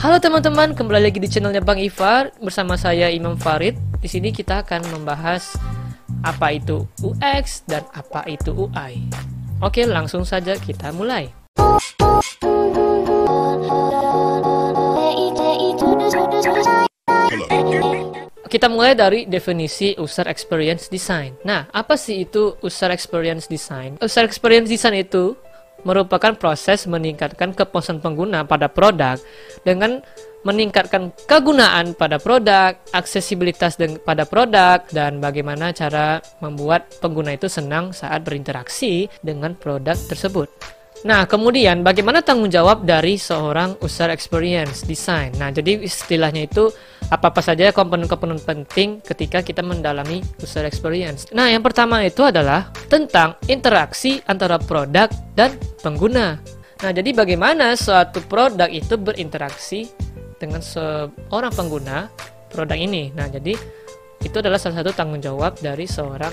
Halo teman-teman, kembali lagi di channelnya Bang Ifar bersama saya Imam Farid. Di sini kita akan membahas apa itu UX dan apa itu UI. Oke, langsung saja kita mulai. Kita mulai dari definisi user experience design. Nah, apa sih itu user experience design? User experience design itu merupakan proses meningkatkan kepuasan pengguna pada produk dengan meningkatkan kegunaan pada produk, aksesibilitas pada produk, dan bagaimana cara membuat pengguna itu senang saat berinteraksi dengan produk tersebut. Nah, kemudian bagaimana tanggung jawab dari seorang user experience design? Nah, jadi istilahnya itu apa-apa saja komponen-komponen penting ketika kita mendalami user experience. Nah, yang pertama itu adalah tentang interaksi antara produk dan pengguna. Nah, jadi bagaimana suatu produk itu berinteraksi dengan seorang pengguna produk ini. Nah, jadi itu adalah salah satu tanggung jawab dari seorang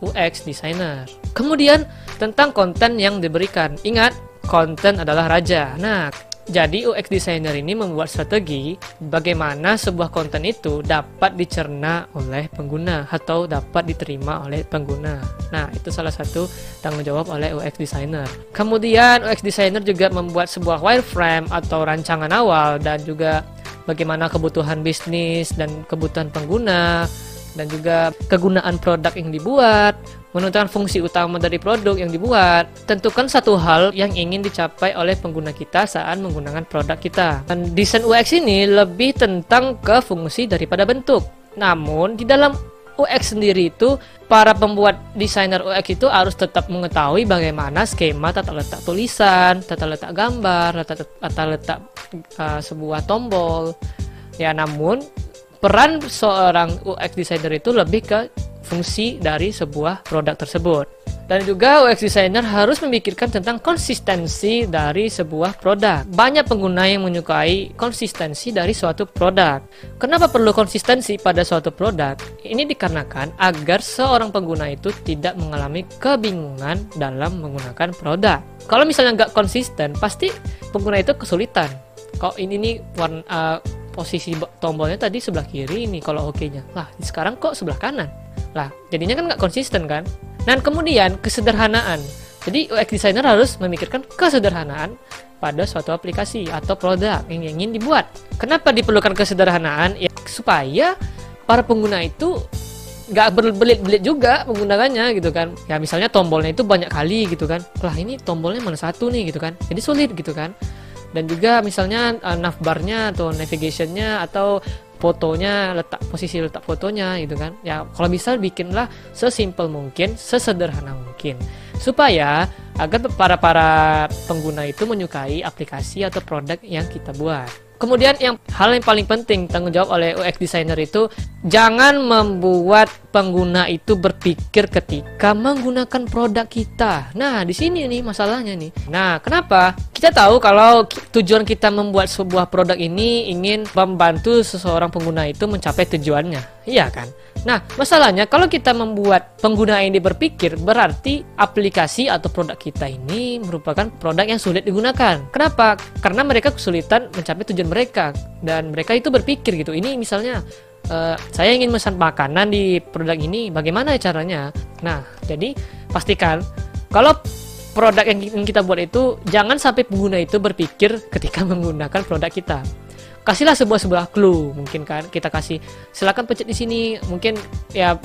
UX designer. Kemudian tentang konten yang diberikan. Ingat, konten adalah raja. Nah, jadi UX designer ini membuat strategi bagaimana sebuah konten itu dapat dicerna oleh pengguna atau dapat diterima oleh pengguna. Nah, itu salah satu tanggung jawab oleh UX designer. Kemudian UX designer juga membuat sebuah wireframe atau rancangan awal dan juga bagaimana kebutuhan bisnis dan kebutuhan pengguna dan juga kegunaan produk yang dibuat, menentukan fungsi utama dari produk yang dibuat, tentukan satu hal yang ingin dicapai oleh pengguna kita saat menggunakan produk kita. Dan desain UX ini lebih tentang ke fungsi daripada bentuk. Namun di dalam UX sendiri itu, para pembuat desainer UX itu harus tetap mengetahui bagaimana skema tata letak tulisan, tata letak gambar, tata letak sebuah tombol. Ya, namun peran seorang UX designer itu lebih ke fungsi dari sebuah produk tersebut. Dan juga UX designer harus memikirkan tentang konsistensi dari sebuah produk. Banyak pengguna yang menyukai konsistensi dari suatu produk. Kenapa perlu konsistensi pada suatu produk? Ini dikarenakan agar seorang pengguna itu tidak mengalami kebingungan dalam menggunakan produk. Kalau misalnya nggak konsisten, pasti pengguna itu kesulitan. Kok ini nih warna posisi tombolnya tadi sebelah kiri ini kalau oke-nya. Lah, sekarang kok sebelah kanan? Lah, jadinya kan nggak konsisten kan? Dan kemudian kesederhanaan. Jadi UX designer harus memikirkan kesederhanaan pada suatu aplikasi atau produk yang ingin dibuat. Kenapa diperlukan kesederhanaan? Ya, supaya para pengguna itu nggak berbelit-belit juga menggunakannya gitu kan. Ya, misalnya tombolnya itu banyak kali gitu kan. Lah, ini tombolnya mana satu nih gitu kan. Jadi sulit gitu kan. Dan juga misalnya navbarnya atau navigationnya atau fotonya, posisi letak fotonya gitu kan. Ya, kalau bisa bikinlah sesimpel mungkin, sesederhana mungkin, supaya agar para pengguna itu menyukai aplikasi atau produk yang kita buat. Kemudian hal yang paling penting tanggung jawab oleh UX designer itu jangan membuat pengguna itu berpikir ketika menggunakan produk kita. Nah, di sini nih masalahnya nih. Nah, kenapa? Kita tahu kalau tujuan kita membuat sebuah produk ini ingin membantu seseorang pengguna itu mencapai tujuannya. Iya kan? Nah, masalahnya kalau kita membuat pengguna ini berpikir, berarti aplikasi atau produk kita ini merupakan produk yang sulit digunakan. Kenapa? Karena mereka kesulitan mencapai tujuan mereka. Dan mereka itu berpikir gitu, ini misalnya saya ingin pesan makanan di produk ini, bagaimana caranya? Nah, jadi pastikan kalau produk yang kita buat itu jangan sampai pengguna itu berpikir ketika menggunakan produk kita. Kasihlah sebuah clue, mungkin kan kita kasih silakan pencet di sini, mungkin ya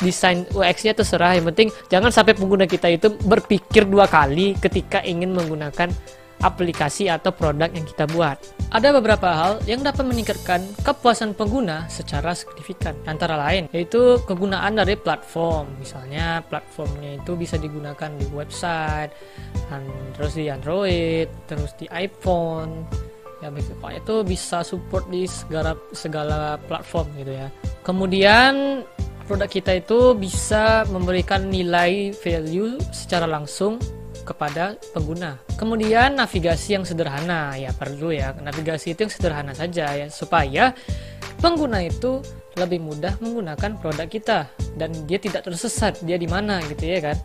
desain UX-nya terserah, yang penting jangan sampai pengguna kita itu berpikir dua kali ketika ingin menggunakan aplikasi atau produk yang kita buat. Ada beberapa hal yang dapat meningkatkan kepuasan pengguna secara signifikan, antara lain yaitu kegunaan dari platform. Misalnya platformnya itu bisa digunakan di website, terus di Android, terus di iPhone. Ya, itu bisa support di segala platform gitu ya. Kemudian produk kita itu bisa memberikan nilai value secara langsung kepada pengguna. Kemudian navigasi yang sederhana, ya perlu ya navigasi itu yang sederhana saja ya, supaya pengguna itu lebih mudah menggunakan produk kita dan dia tidak tersesat dia di mana gitu ya kan.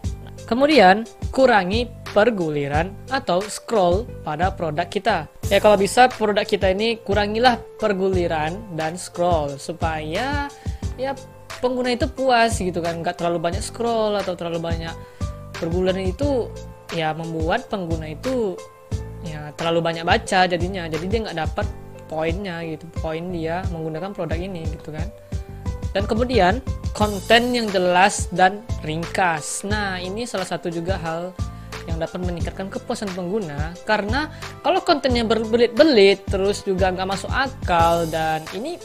Kemudian kurangi perguliran atau scroll pada produk kita. Ya kalau bisa produk kita ini kurangilah perguliran dan scroll supaya ya pengguna itu puas gitu kan, nggak terlalu banyak scroll atau terlalu banyak perguliran itu ya membuat pengguna itu ya terlalu banyak baca jadinya, jadi dia nggak dapat poinnya gitu, poin dia menggunakan produk ini gitu kan. Dan kemudian konten yang jelas dan ringkas. Nah ini salah satu juga hal yang dapat meningkatkan kepuasan pengguna, karena kalau kontennya berbelit-belit terus juga nggak masuk akal, dan ini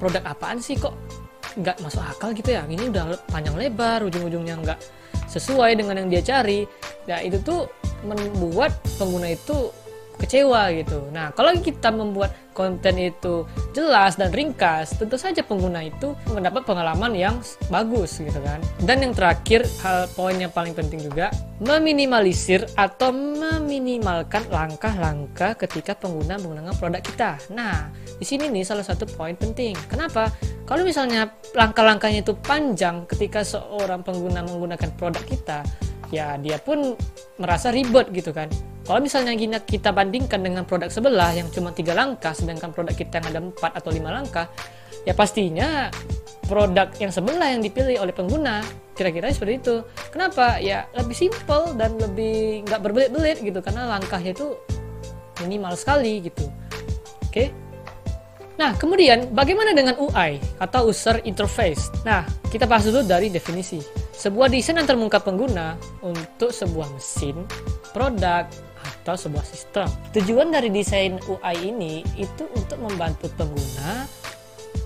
produk apaan sih kok nggak masuk akal gitu ya, ini udah panjang lebar ujung-ujungnya nggak sesuai dengan yang dia cari, ya itu tuh membuat pengguna itu kecewa gitu. Nah kalau kita membuat konten itu jelas dan ringkas, tentu saja pengguna itu mendapat pengalaman yang bagus gitu kan. Dan yang terakhir, hal poin yang paling penting juga, meminimalisir atau meminimalkan langkah-langkah ketika pengguna menggunakan produk kita. Nah di sini nih salah satu poin penting. Kenapa? Kalau misalnya langkah-langkahnya itu panjang ketika seorang pengguna menggunakan produk kita, ya dia pun merasa ribet gitu kan. Kalau misalnya kita bandingkan dengan produk sebelah yang cuma 3 langkah, sedangkan produk kita yang ada 4 atau 5 langkah, ya pastinya produk yang sebelah yang dipilih oleh pengguna. Kira-kira seperti itu. Kenapa? Ya lebih simple dan lebih nggak berbelit-belit gitu, karena langkahnya itu minimal sekali gitu. Oke? Nah, kemudian bagaimana dengan UI atau User Interface? Nah, kita bahas dulu dari definisi. Sebuah desain antar muka pengguna untuk sebuah mesin, produk, atau sebuah sistem. Tujuan dari desain UI ini itu untuk membantu pengguna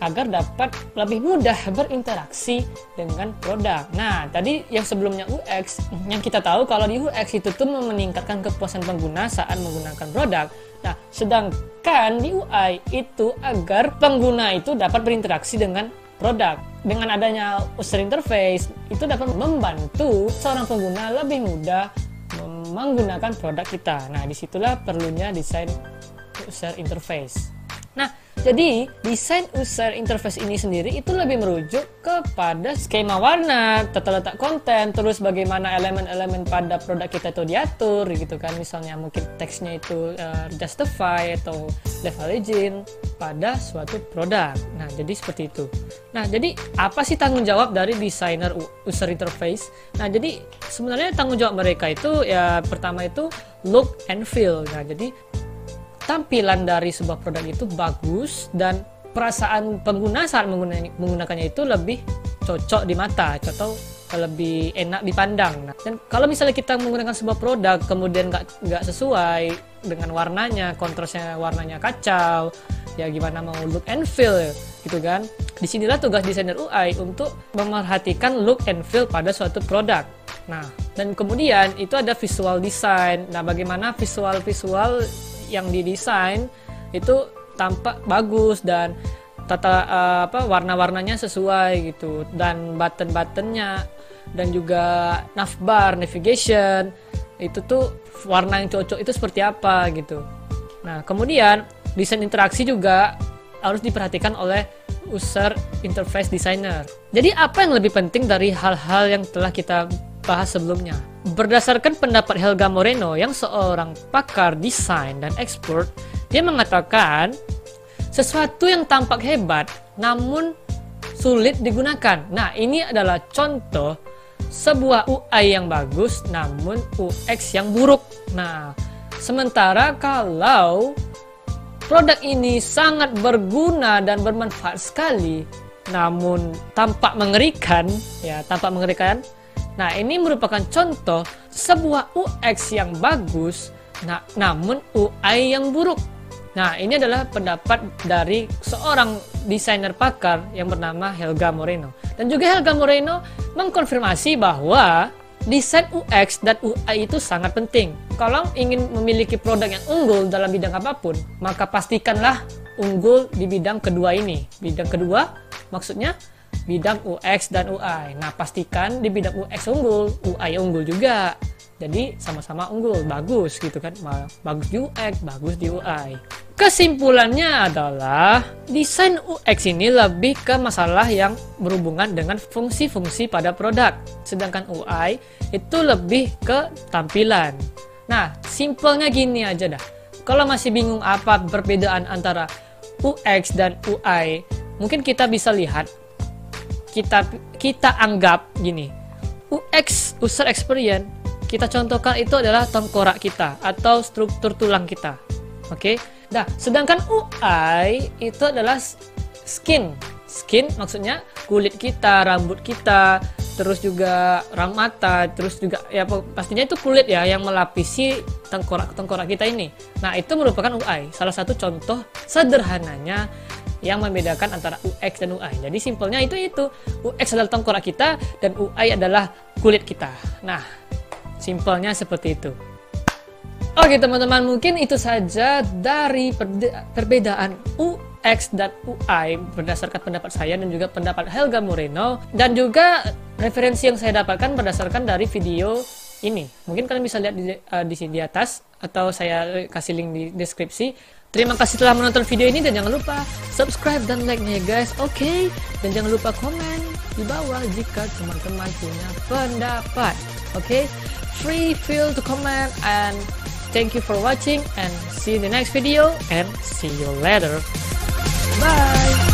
agar dapat lebih mudah berinteraksi dengan produk. Nah, tadi yang sebelumnya UX, yang kita tahu kalau di UX itu tuh meningkatkan kepuasan pengguna saat menggunakan produk. Nah, sedangkan di UI itu agar pengguna itu dapat berinteraksi dengan produk. Dengan adanya user interface, itu dapat membantu seorang pengguna lebih mudah menggunakan produk kita. Nah, disitulah perlunya desain user interface. Nah, jadi desain user interface ini sendiri itu lebih merujuk kepada skema warna, tata letak konten, terus bagaimana elemen-elemen pada produk kita itu diatur gitu kan. Misalnya mungkin teksnya itu justify atau leveraging pada suatu produk. Nah, jadi seperti itu. Nah, jadi apa sih tanggung jawab dari desainer user interface? Nah, jadi sebenarnya tanggung jawab mereka itu ya pertama itu look and feel. Nah, jadi tampilan dari sebuah produk itu bagus dan perasaan pengguna saat menggunakannya itu lebih cocok di mata atau lebih enak dipandang. Nah, dan kalau misalnya kita menggunakan sebuah produk kemudian nggak sesuai dengan warnanya, kontrasnya warnanya kacau, ya gimana mau look and feel gitu kan. Disinilah tugas desainer UI untuk memerhatikan look and feel pada suatu produk. Nah, dan kemudian itu ada visual design. Nah, bagaimana visual yang didesain itu tampak bagus dan warna-warnanya sesuai gitu, dan button-buttonnya dan juga navbar, navigation itu tuh warna yang cocok itu seperti apa gitu. Nah, kemudian desain interaksi juga harus diperhatikan oleh user interface designer. Jadi apa yang lebih penting dari hal-hal yang telah kita bahas sebelumnya? Berdasarkan pendapat Helga Moreno yang seorang pakar desain dan expert, dia mengatakan sesuatu yang tampak hebat namun sulit digunakan. Nah, ini adalah contoh sebuah UI yang bagus namun UX yang buruk. Nah, sementara kalau produk ini sangat berguna dan bermanfaat sekali namun tampak mengerikan, nah, ini merupakan contoh sebuah UX yang bagus, namun UI yang buruk. Nah, ini adalah pendapat dari seorang desainer pakar yang bernama Helga Moreno. Dan juga Helga Moreno mengkonfirmasi bahwa desain UX dan UI itu sangat penting. Kalau ingin memiliki produk yang unggul dalam bidang apapun, maka pastikanlah unggul di bidang kedua ini. Bidang kedua maksudnya bidang UX dan UI. Nah, pastikan di bidang UX unggul, UI unggul juga. Jadi sama-sama unggul, bagus gitu kan. Bagus di UX, bagus di UI. Kesimpulannya adalah desain UX ini lebih ke masalah yang berhubungan dengan fungsi-fungsi pada produk. Sedangkan UI itu lebih ke tampilan. Nah, simpelnya gini aja dah. Kalau masih bingung apa perbedaan antara UX dan UI, mungkin kita bisa lihat, kita anggap gini, UX, user experience, kita contohkan itu adalah tengkorak kita atau struktur tulang kita. Oke. Nah, sedangkan UI itu adalah skin. Skin maksudnya kulit kita, rambut kita, terus juga rang mata, terus juga ya pastinya itu kulit ya yang melapisi tengkorak kita ini. Nah, itu merupakan UI. Salah satu contoh sederhananya yang membedakan antara UX dan UI. Jadi simpelnya itu. UX adalah tengkorak kita dan UI adalah kulit kita. Nah, simpelnya seperti itu. Oke teman-teman, mungkin itu saja dari perbedaan UX dan UI berdasarkan pendapat saya dan juga pendapat Helga Moreno, dan juga referensi yang saya dapatkan berdasarkan dari video ini. Mungkin kalian bisa lihat di sini di atas, atau saya kasih link di deskripsi. Terima kasih telah menonton video ini dan jangan lupa subscribe dan like-nya ya guys. Oke. Dan jangan lupa komen di bawah jika teman-teman punya pendapat. Oke. Free feel to comment, and thank you for watching, and see you in the next video, and see you later. Bye.